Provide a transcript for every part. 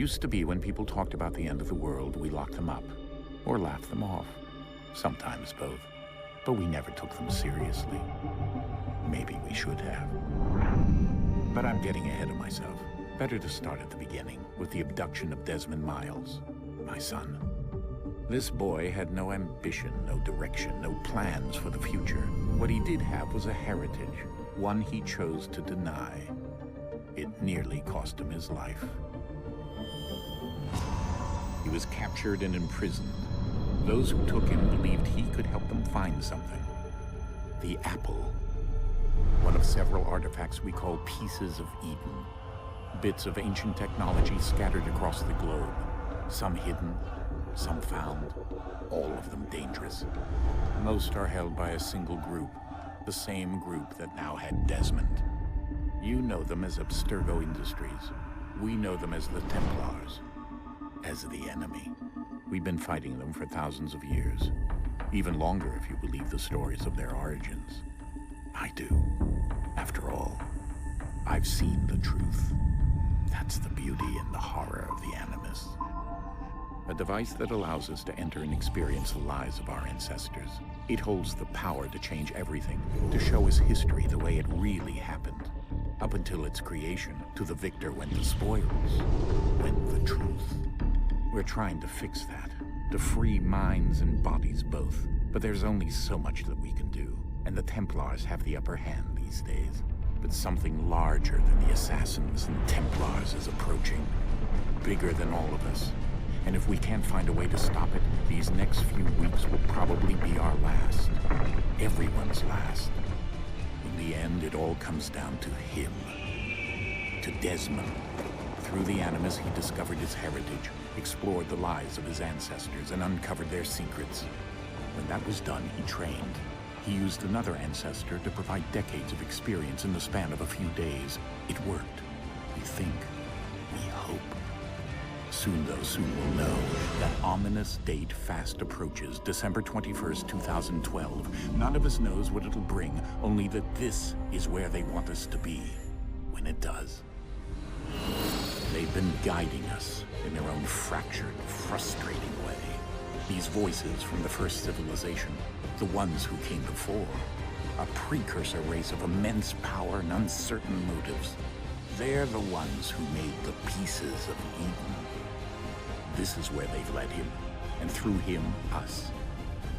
Used to be when people talked about the end of the world, we locked them up. Or laughed them off. Sometimes both. But we never took them seriously. Maybe we should have. But I'm getting ahead of myself. Better to start at the beginning, with the abduction of Desmond Miles, my son. This boy had no ambition, no direction, no plans for the future. What he did have was a heritage, one he chose to deny. It nearly cost him his life. He was captured and imprisoned. Those who took him believed he could help them find something. The apple. One of several artifacts we call pieces of Eden. Bits of ancient technology scattered across the globe. Some hidden, some found, all of them dangerous. Most are held by a single group, the same group that now had Desmond. You know them as Abstergo Industries. We know them as the Templars, as the enemy. We've been fighting them for thousands of years, even longer if you believe the stories of their origins. I do. After all, I've seen the truth. That's the beauty and the horror of the Animus. A device that allows us to enter and experience the lives of our ancestors. It holds the power to change everything, to show us history the way it really happened. Up until its creation, to the victor went the spoils, went the truth. We're trying to fix that, to free minds and bodies both. But there's only so much that we can do, and the Templars have the upper hand these days. But something larger than the Assassins and Templars is approaching, bigger than all of us. And if we can't find a way to stop it, these next few weeks will probably be our last. Everyone's last. In the end, it all comes down to him. To Desmond. Through the Animus, he discovered his heritage, explored the lives of his ancestors, and uncovered their secrets. When that was done, he trained. He used another ancestor to provide decades of experience in the span of a few days. It worked. We think. We hope. Soon, though, soon we'll know. That ominous date fast approaches, December 21st, 2012. None of us knows what it'll bring, only that this is where they want us to be, when it does. They've been guiding us in their own fractured, frustrating way. These voices from the first civilization, the ones who came before, a precursor race of immense power and uncertain motives. They're the ones who made the pieces of Eden. This is where they've led him, and through him, us.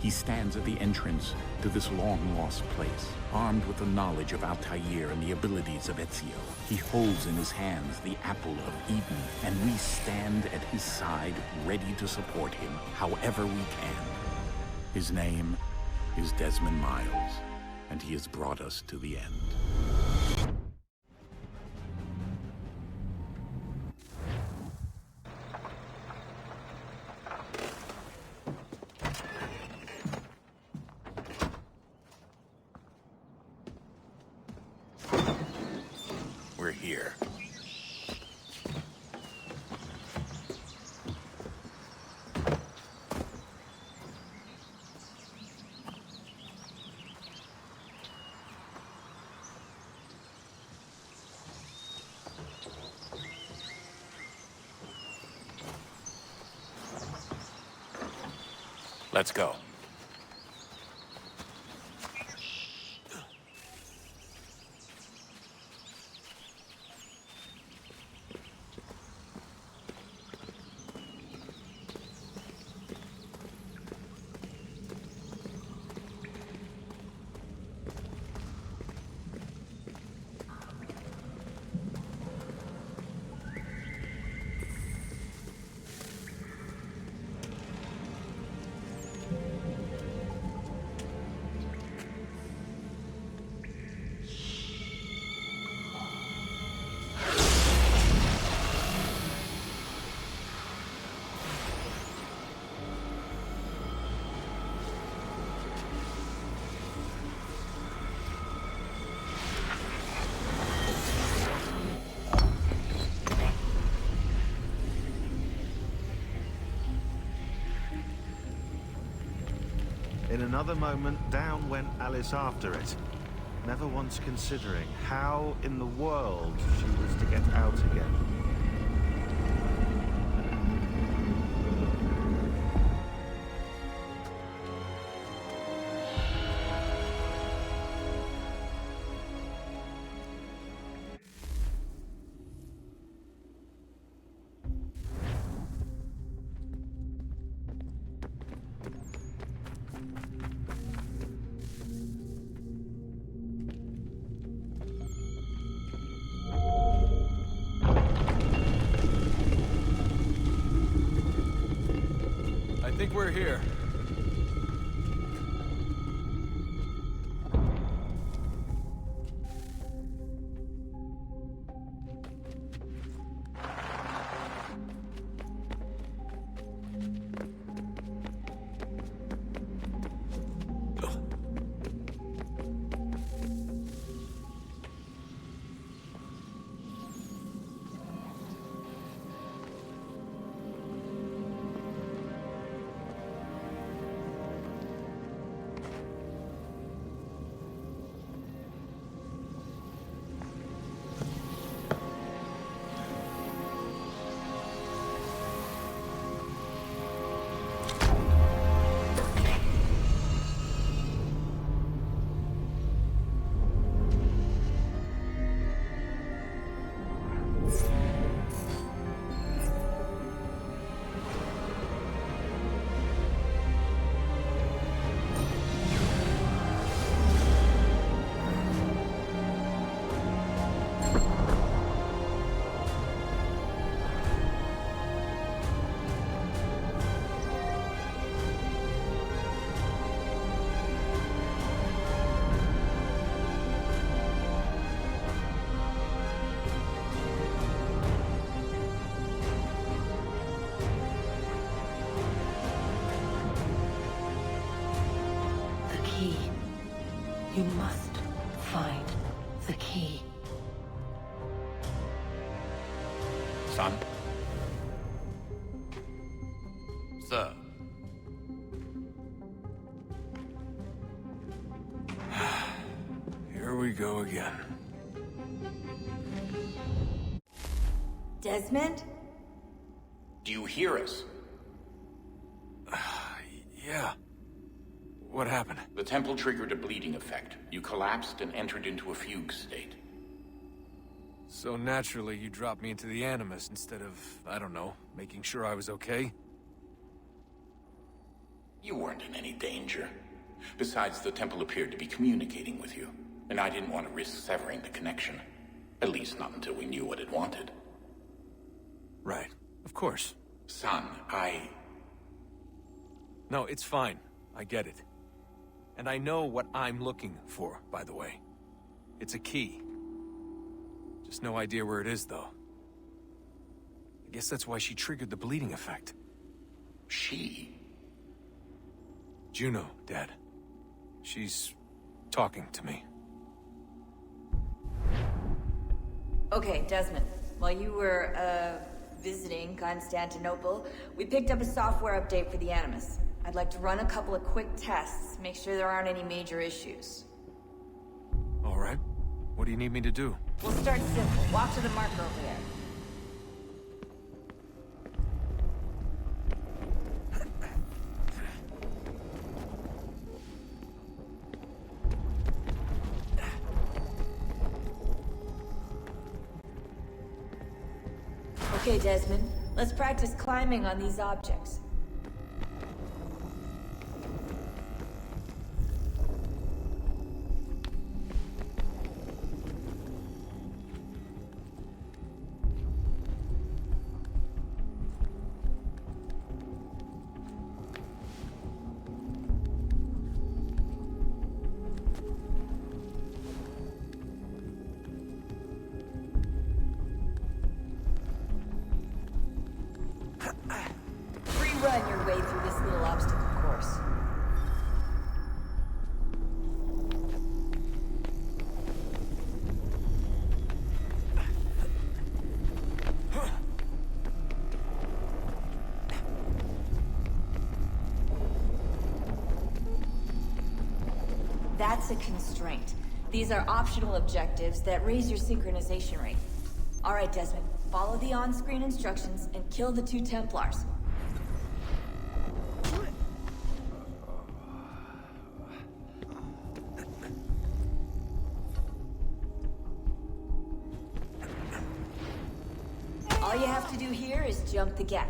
He stands at the entrance to this long-lost place, armed with the knowledge of Altair and the abilities of Ezio. He holds in his hands the apple of Eden, and we stand at his side, ready to support him however we can. His name is Desmond Miles, and he has brought us to the end. We're here. Let's go. In another moment, down went Alice after it, never once considering how in the world she was to get out again. think we're here. You must find the key. Son? Sir. Here we go again. Desmond? Do you hear us? Yeah. What happened? The temple triggered a bleeding effect. You collapsed and entered into a fugue state. So naturally, you dropped me into the Animus instead of, I don't know, making sure I was okay? You weren't in any danger. Besides, the temple appeared to be communicating with you, and I didn't want to risk severing the connection. At least not until we knew what it wanted. Right. Of course. Son, No, it's fine. I get it. And I know what I'm looking for, by the way. It's a key. Just no idea where it is, though. I guess that's why she triggered the bleeding effect. She? Juno, Dad. She's talking to me. Okay, Desmond. While you were, visiting Constantinople, we picked up a software update for the Animus. I'd like to run a couple of quick tests, make sure there aren't any major issues. All right. What do you need me to do? We'll start simple. Walk to the marker over there. Okay, Desmond. Let's practice climbing on these objects. Run your way through this little obstacle course. That's a constraint. These are optional objectives that raise your synchronization rate. All right, Desmond, follow the on-screen instructions and kill the 2 Templars. All you have to do here is jump the gap.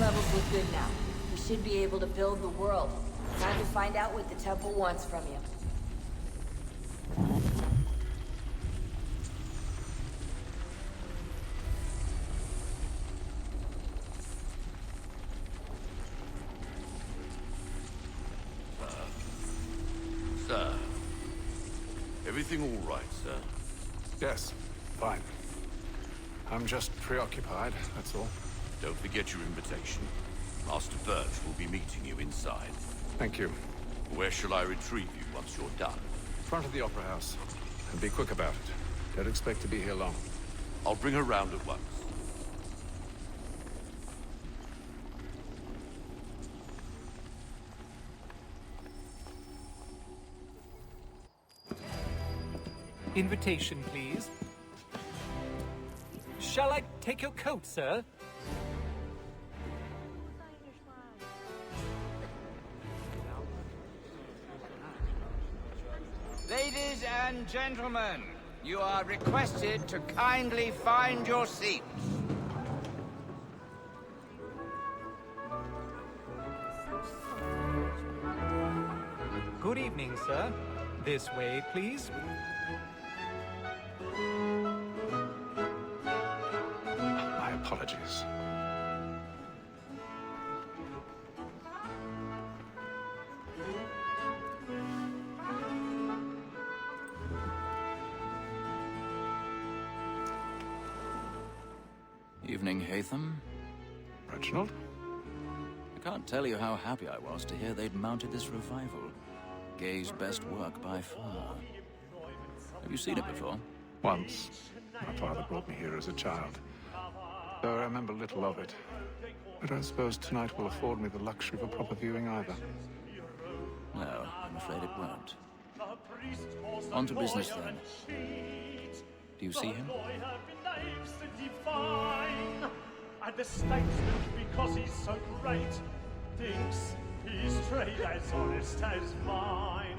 levels look good now. We should be able to build the world. Time to find out what the temple wants from you. Sir. Everything all right, sir? Yes, fine. I'm just preoccupied, that's all. Don't forget your invitation. Master Birch will be meeting you inside. Thank you. Where shall I retrieve you once you're done? Front of the Opera House. And be quick about it. Don't expect to be here long. I'll bring her round at once. Invitation, please. Shall I take your coat, sir? Ladies and gentlemen, you are requested to kindly find your seats. Good evening, sir. This way, please. My apologies. Evening, Haytham. Reginald? I can't tell you how happy I was to hear they'd mounted this revival. Gay's best work by far. Have you seen it before? Once. My father brought me here as a child. Though I remember little of it. I don't suppose tonight will afford me the luxury of a proper viewing either. No, I'm afraid it won't. On to business then. Do you see him? And the statesman, because he's so great, thinks his trade as honest as mine.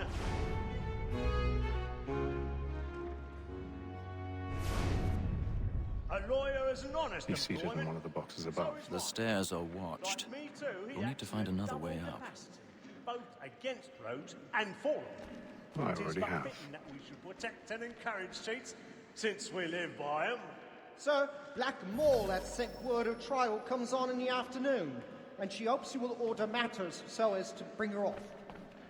A lawyer is an honest He's seated in one of the boxes above. The stairs are watched. Like me too, he We'll need to find acts with another double way up. capacity, both against rogues and for them. I It is already but have. fitting that we should protect and encourage cheats, since we live by them. Sir, Black Mall has sent word her trial comes on in the afternoon, and she hopes you will order matters so as to bring her off.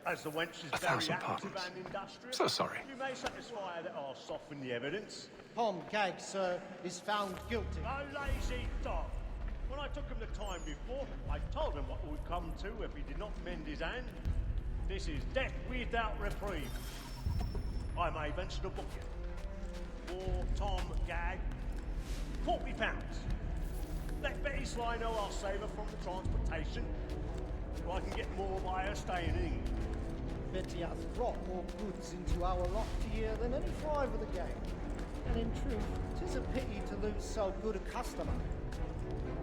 As the wench is 1,000 very active pardons. and industrious, So sorry. you may satisfy her that I'll soften the evidence. Tom Gag, sir, is found guilty. A lazy dog. When I took him the time before, I told him what would come to if he did not mend his hand. This is death without reprieve. I may venture to book it. For Tom Gag, £40. Let Betty Sly know I'll save her from the transportation, so I can get more by her staying in England. Betty has brought more goods into our lot here than any five of the gang. And in truth, 'tis a pity to lose so good a customer.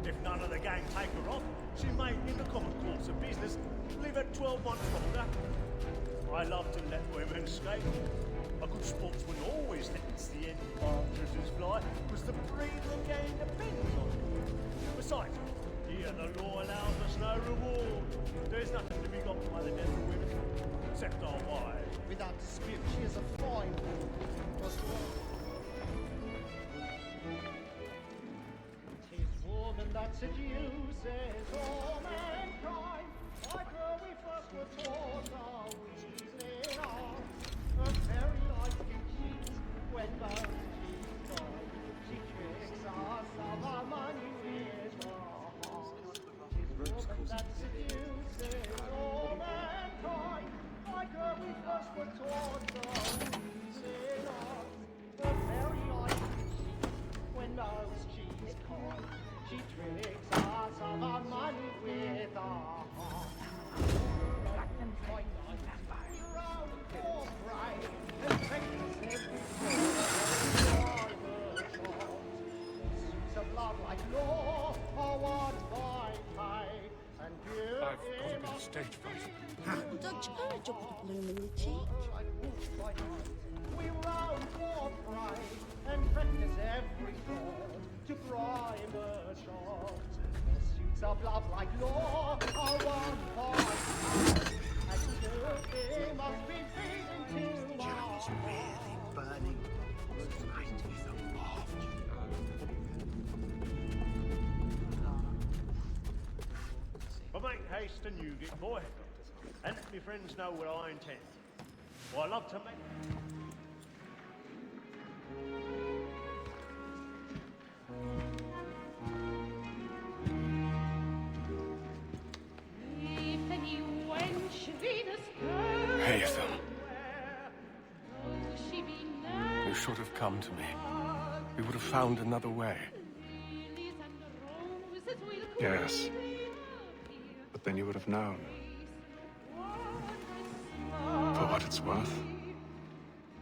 If none of the gang take her off, she may, in the common course of business, leave her 12 months longer. I love to let women escape. A good sportsman always lets the end partridges fly, because the breed of the game depends on it. Besides, here the law allows us no reward. There's nothing to be got by the death of women, except our wives. Without dispute, she is a fine woman. Just tis woman that seduces all mankind. Like her we first were taught our reasoning on. Her very life can cheat when both she's gone. She tricks us of our money with her heart. Tis woman that seduces all mankind. Like her we first were taught our reasoning on. Her very life can cheat when both she's gone. She tricks us of our money with her heart. I've got a bit of stage fright. Don't you courage up with a bloom in your cheek? We roam for pride and practice every thought to bribe the shot. Pursuits of love like It's really burning. But make haste and you get boy, and let me friends know what I intend. For I love to make... Hatham. You should have come to me. We would have found another way. Yes. But then you would have known. For what it's worth,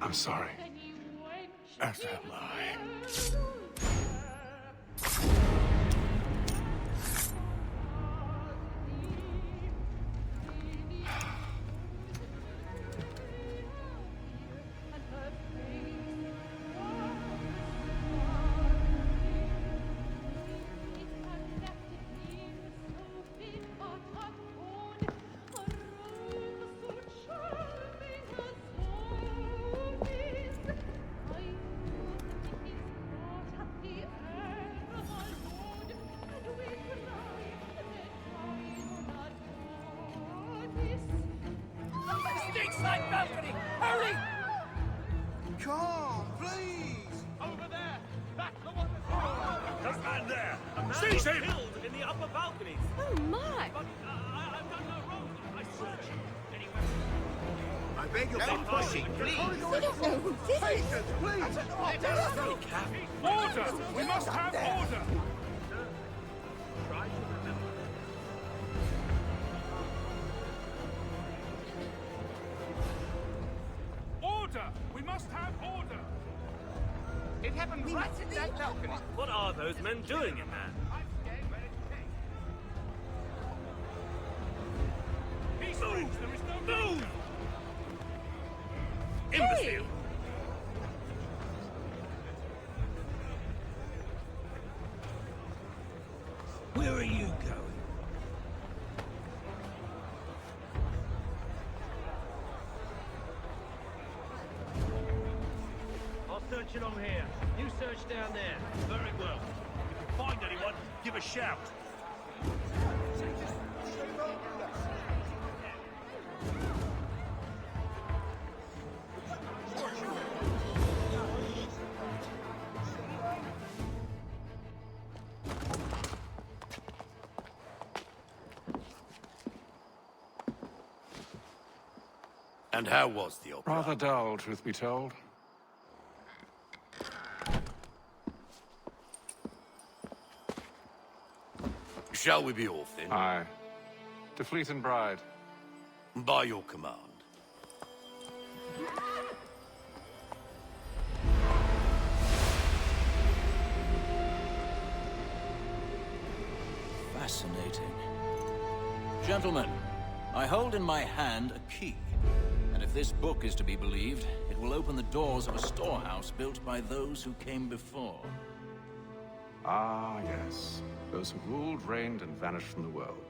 I'm sorry. As am I. Stateside balcony! Hurry! Come, please! Over there! That's the one that's... There's a man there! A man Seize was him! killed in the upper balconies! Oh, my! But I've done no wrong. I searched anyway. I beg your Don't push it, please! We don't know who did it! Please! Order! We must have order! Try to remember. Order! We must have order! It happened right at that balcony. What are those men doing in there? Peace, friends! There is no Move! Hey! Where are you going? I'll search along here. You search down there. Very well. If you find anyone, give a shout. And how was the opera? Rather dull, truth be told. Shall we be off then? Aye. To Fleet and Bride. By your command. Fascinating. Gentlemen, I hold in my hand a key. And if this book is to be believed, it will open the doors of a storehouse built by those who came before. Ah, yes. Those who ruled, reigned, and vanished from the world.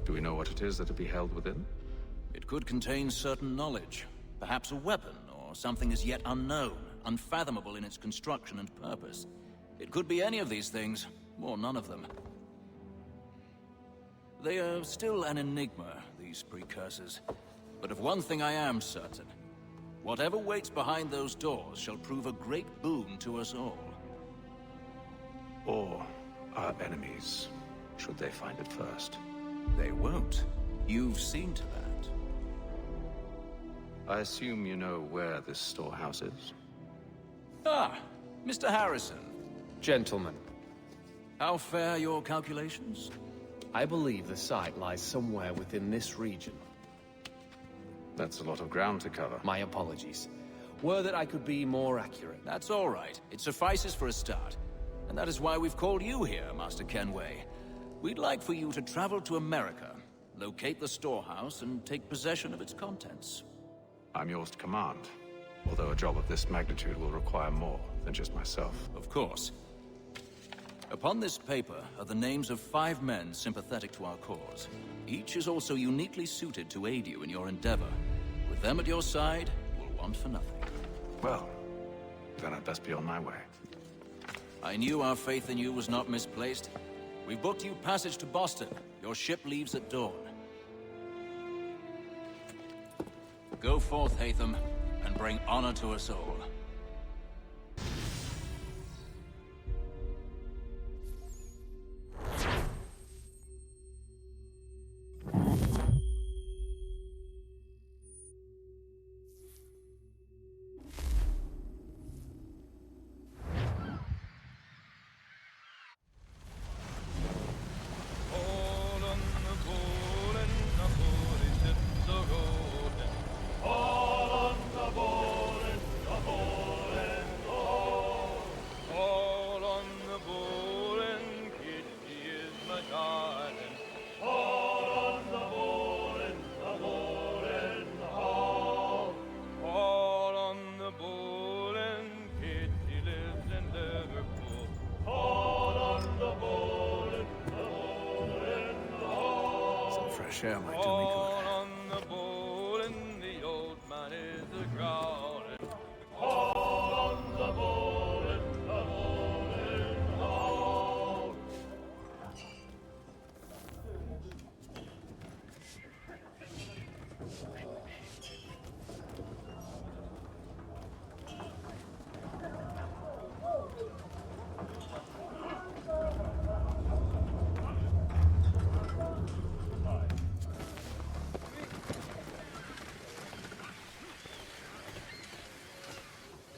Do we know what it is that to be held within? It could contain certain knowledge. Perhaps a weapon, or something as yet unknown, unfathomable in its construction and purpose. It could be any of these things, or none of them. They are still an enigma, these precursors. But of one thing I am certain. Whatever waits behind those doors shall prove a great boon to us all. Or our enemies, should they find it first. They won't. You've seen to that. I assume you know where this storehouse is? Ah, Mr. Harrison. Gentlemen, How fare your calculations? I believe the site lies somewhere within this region. That's a lot of ground to cover. My apologies. Were that I could be more accurate. That's all right. It suffices for a start. And that is why we've called you here, Master Kenway. We'd like for you to travel to America, locate the storehouse, and take possession of its contents. I'm yours to command. Although a job of this magnitude will require more than just myself. Of course. Upon this paper are the names of 5 men sympathetic to our cause. Each is also uniquely suited to aid you in your endeavor. With them at your side, you will want for nothing. Well, then I'd best be on my way. I knew our faith in you was not misplaced. We've booked you passage to Boston. Your ship leaves at dawn. Go forth, Hatham, and bring honor to us all. Share my Jimmy good.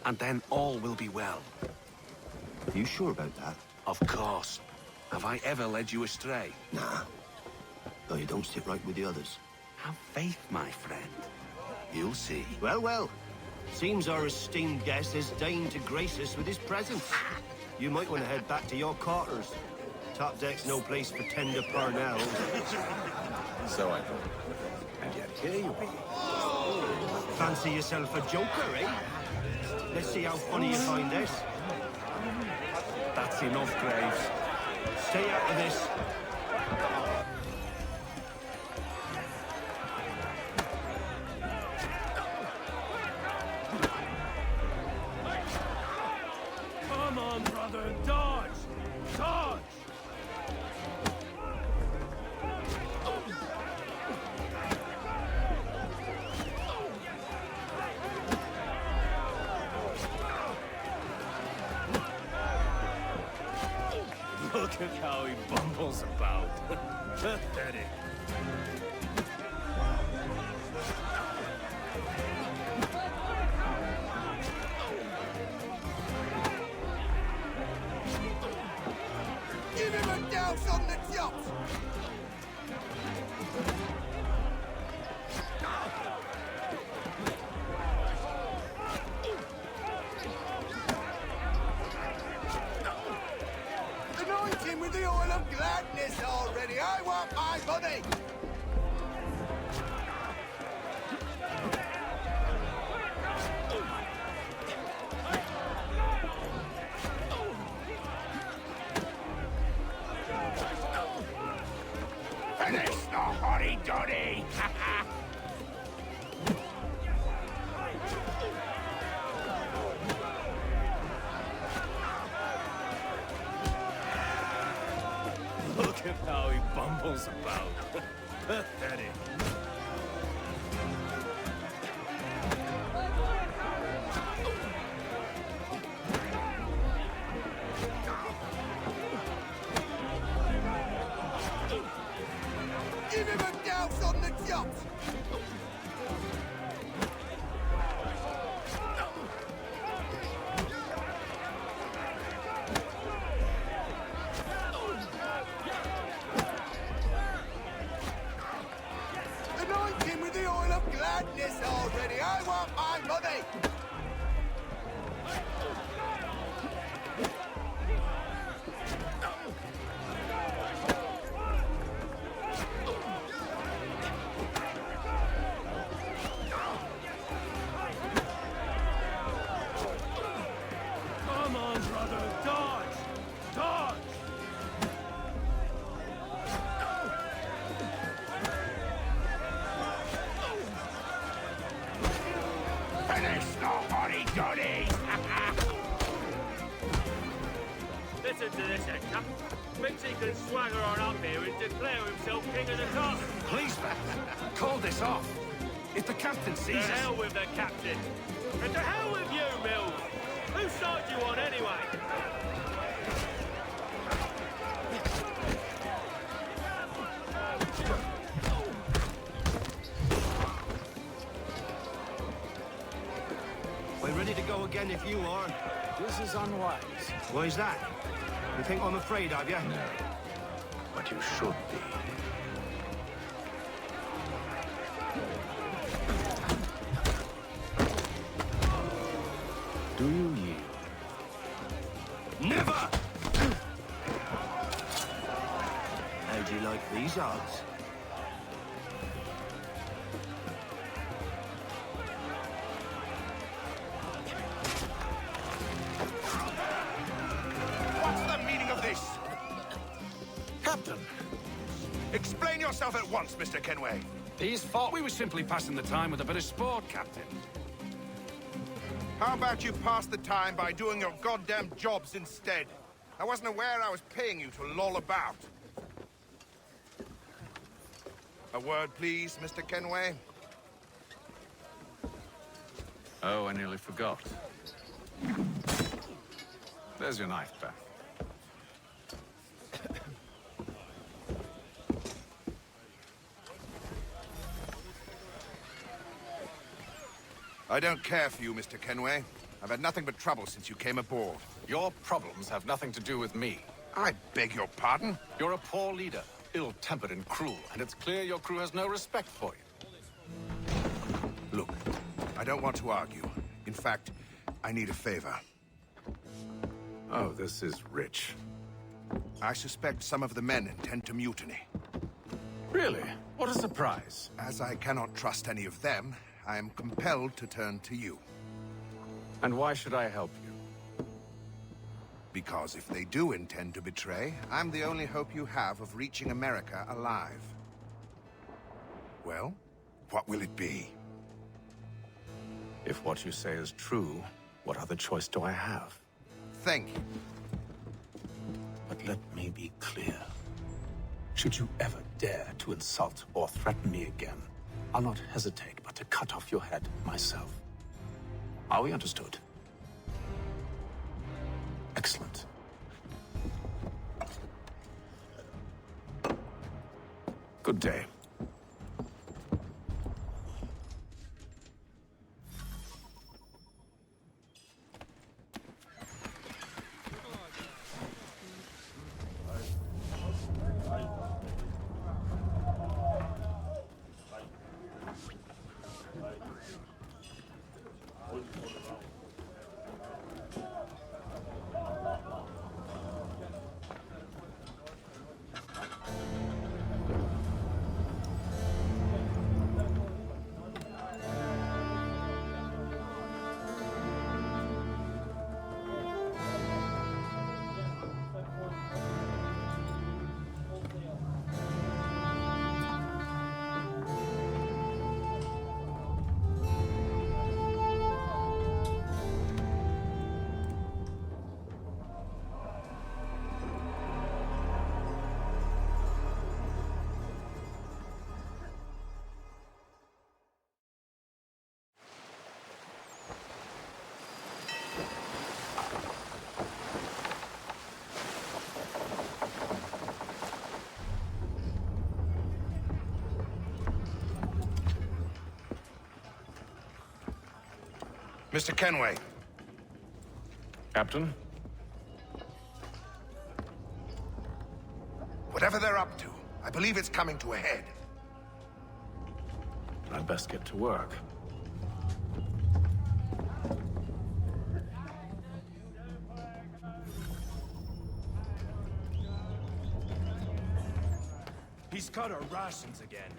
And then all will be well. Are you sure about that? Of course. Have I ever led you astray? Nah. Though you don't sit right with the others. Have faith, my friend. You'll see. Well, well. Seems our esteemed guest has deigned to grace us with his presence. You might want to head back to your quarters. Top deck's no place for tender parnells. So I thought. And yet here you be. Fancy yourself a joker, eh? Let's see how funny you find this. That's enough, Graves. Stay out of this. Come on, brother, dodge! Dodge! Look at how he bumbles about. Pathetic. Give him a douse on the chops! Anoint him with the oil of gladness already! I want my money! Finish the hotty-dotty! Look at how he bumbles about. Pathetic. Give him a douse on the chops! finish the hotty-toddy! Listen to this, Hector. Thinks he can swagger on up here and declare himself king of the castle. Please, man, call this off. If the captain sees us... To hell with the captain. And to hell with you, Mills. Whose side you on, anyway? We're ready to go again if you are. This is unwise. Why is that? You think I'm afraid of you? No. But you should be. Do you yield? Never! How'd you like these odds? What's the meaning of this? Captain, Explain yourself at once, Mr. Kenway. these thought we were simply passing the time with a bit of sport, Captain. How about you pass the time by doing your goddamn jobs instead? I wasn't aware I was paying you to loll about. A word, please, Mr. Kenway. Oh, I nearly forgot. There's your knife back. I don't care for you, Mr. Kenway. I've had nothing but trouble since you came aboard. Your problems have nothing to do with me. I beg your pardon? You're a poor leader, ill-tempered and cruel, and it's clear your crew has no respect for you. Look, I don't want to argue. In fact, I need a favor. Oh, this is rich. I suspect some of the men intend to mutiny. Really? What a surprise. As I cannot trust any of them, I am compelled to turn to you. And why should I help you? Because if they do intend to betray, I'm the only hope you have of reaching America alive. Well, what will it be? If what you say is true, what other choice do I have? Think. But let me be clear. Should you ever dare to insult or threaten me again, I'll not hesitate but to cut off your head myself. Are we understood? Excellent. Good day. Mr. Kenway. Captain? Whatever they're up to, I believe it's coming to a head. I'd best get to work. He's cut our rations again.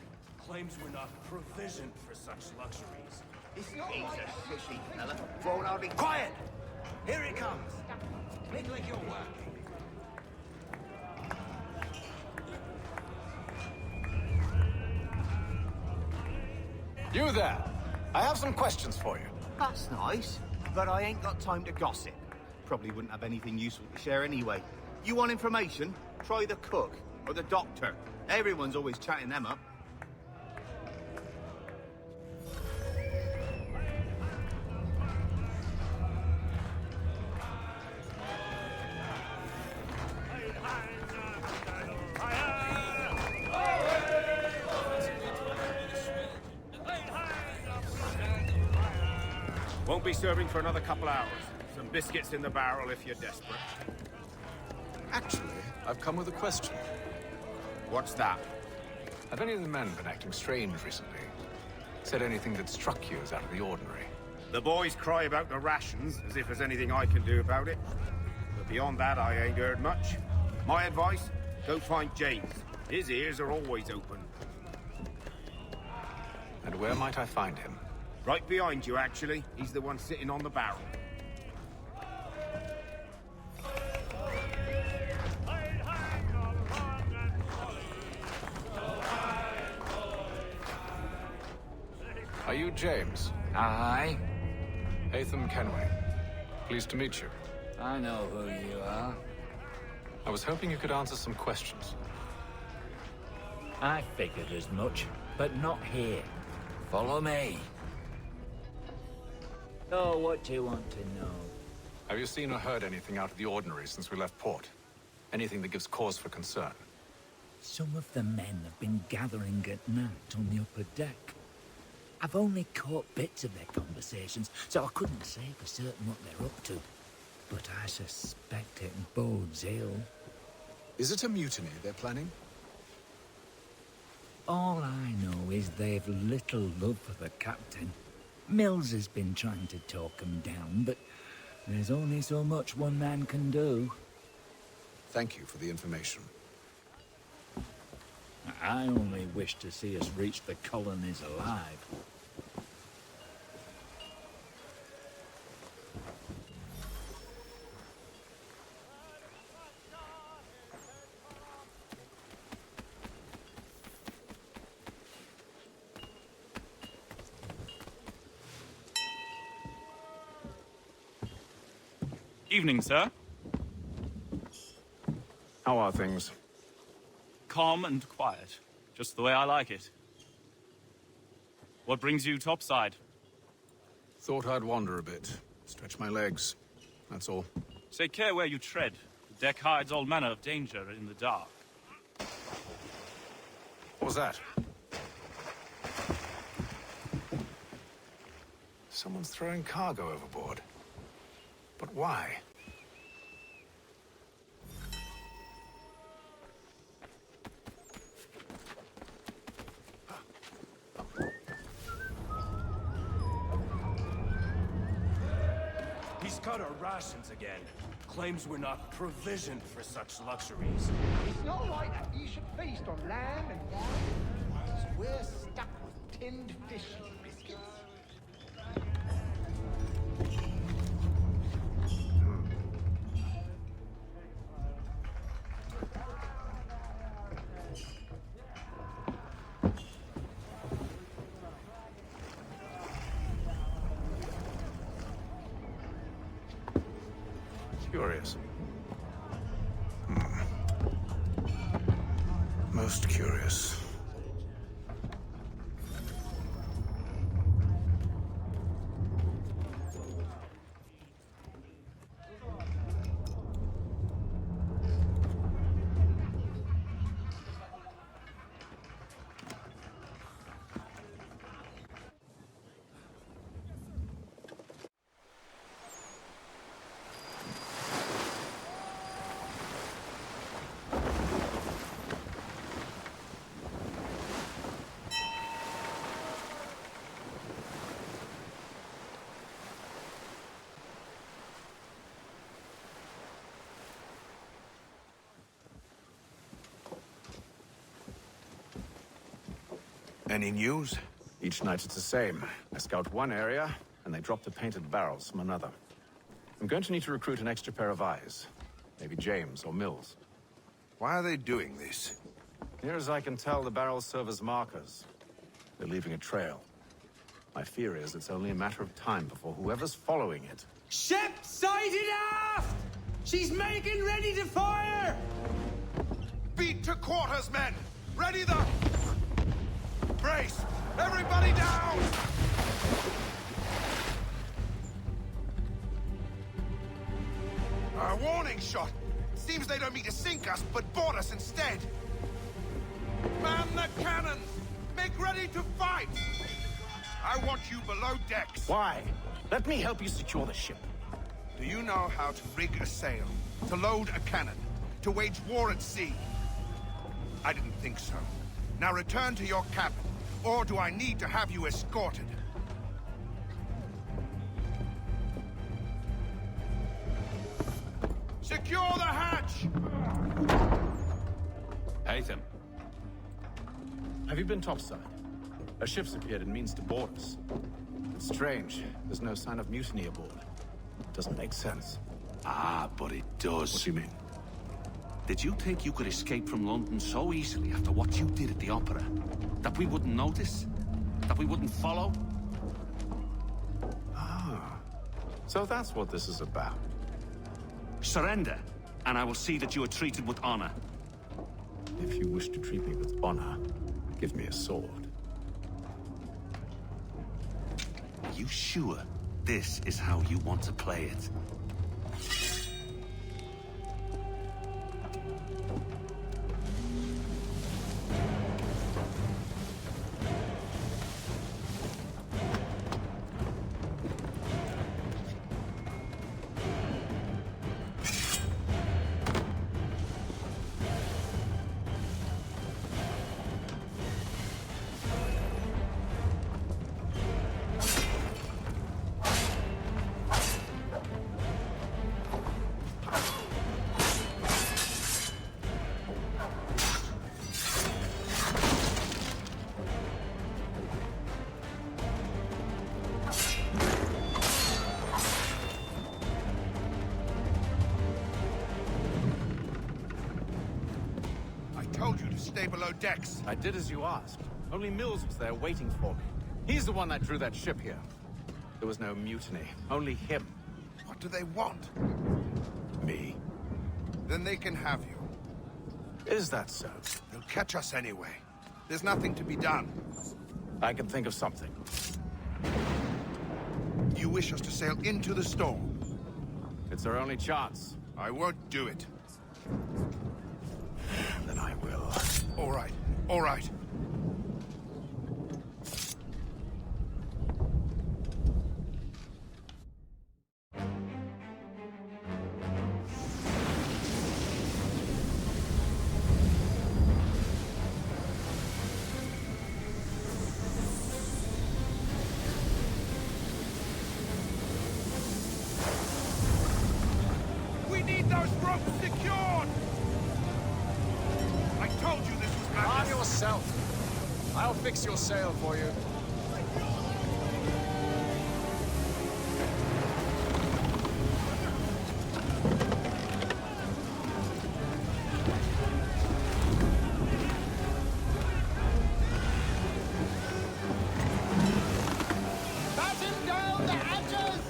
Claims we're not provisioned for such luxuries. He's a fishy fella. Thrown out in... Quiet! Here he comes. Make like you're working. You there. I have some questions for you. That's nice, but I ain't got time to gossip. Probably wouldn't have anything useful to share anyway. You want information? Try the cook or the doctor. Everyone's always chatting them up. Won't be serving for another couple hours. Some biscuits in the barrel if you're desperate. Actually, I've come with a question. What's that? Have any of the men been acting strange recently? Said anything that struck you as out of the ordinary? The boys cry about the rations, as if there's anything I can do about it. But beyond that, I ain't heard much. My advice, go find James. His ears are always open. And where might I find him? Right behind you, actually. He's the one sitting on the barrel. Are you James? Aye. Hatham Kenway. Pleased to meet you. I know who you are. I was hoping you could answer some questions. I figured as much, but not here. Follow me. So, what do you want to know? Have you seen or heard anything out of the ordinary since we left port? Anything that gives cause for concern? Some of the men have been gathering at night on the upper deck. I've only caught bits of their conversations, so I couldn't say for certain what they're up to. But I suspect it bodes ill. Is it a mutiny they're planning? All I know is they've little love for the captain. Mills has been trying to talk him down, but there's only so much one man can do. Thank you for the information. I only wish to see us reach the colonies alive. Evening, sir. How are things? Calm and quiet. Just the way I like it. What brings you topside? Thought I'd wander a bit. Stretch my legs. That's all. Take care where you tread. The deck hides all manner of danger in the dark. What was that? Someone's throwing cargo overboard. But why? He's cut our rations again. Claims we're not provisioned for such luxuries. It's not right that you should feast on lamb and wine, whilst we're stuck with tinned fish and biscuits. Curious. Most curious. Any news? Each night it's the same. I scout one area, and they drop the painted barrels from another. I'm going to need to recruit an extra pair of eyes. Maybe James or Mills. Why are they doing this? Near as I can tell, the barrels serve as markers. They're leaving a trail. My fear is it's only a matter of time before whoever's following it... Ship sighted aft! She's making ready to fire! Beat to quarters, men! Ready the... Brace! Everybody down! A warning shot! Seems they don't mean to sink us, but board us instead! Man the cannons! Make ready to fight! I want you below decks. Why? Let me help you secure the ship. Do you know how to rig a sail? To load a cannon? To wage war at sea? I didn't think so. Now return to your cabin, or do I need to have you escorted? Secure the hatch! Haytham. Have you been topside? A ship's appeared and means to board us. It's strange. There's no sign of mutiny aboard. Doesn't make sense. Ah, but it does. What do you mean? Did you think you could escape from London so easily after what you did at the opera? That we wouldn't notice? That we wouldn't follow? Ah. So that's what this is about. Surrender, and I will see that you are treated with honor. If you wish to treat me with honor, give me a sword. Are you sure this is how you want to play it? Stay below decks. I did as you asked. Only Mills was there waiting for me. He's the one that drew that ship here. There was no mutiny. Only him. What do they want? Me. Then they can have you. Is that so? They'll catch us anyway. There's nothing to be done. I can think of something. You wish us to sail into the storm? It's our only chance. I won't do it. Then I will. All right. All right. We need those ropes secured! I told you this was madness. Arm yourself. I'll fix your sail for you. Batten down the hatches!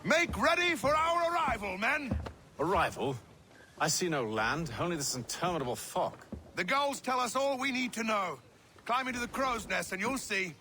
Make ready for our arrival, men! Arrival? I see no land, only this interminable fog. The gulls tell us all we need to know. Climb into the crow's nest and you'll see.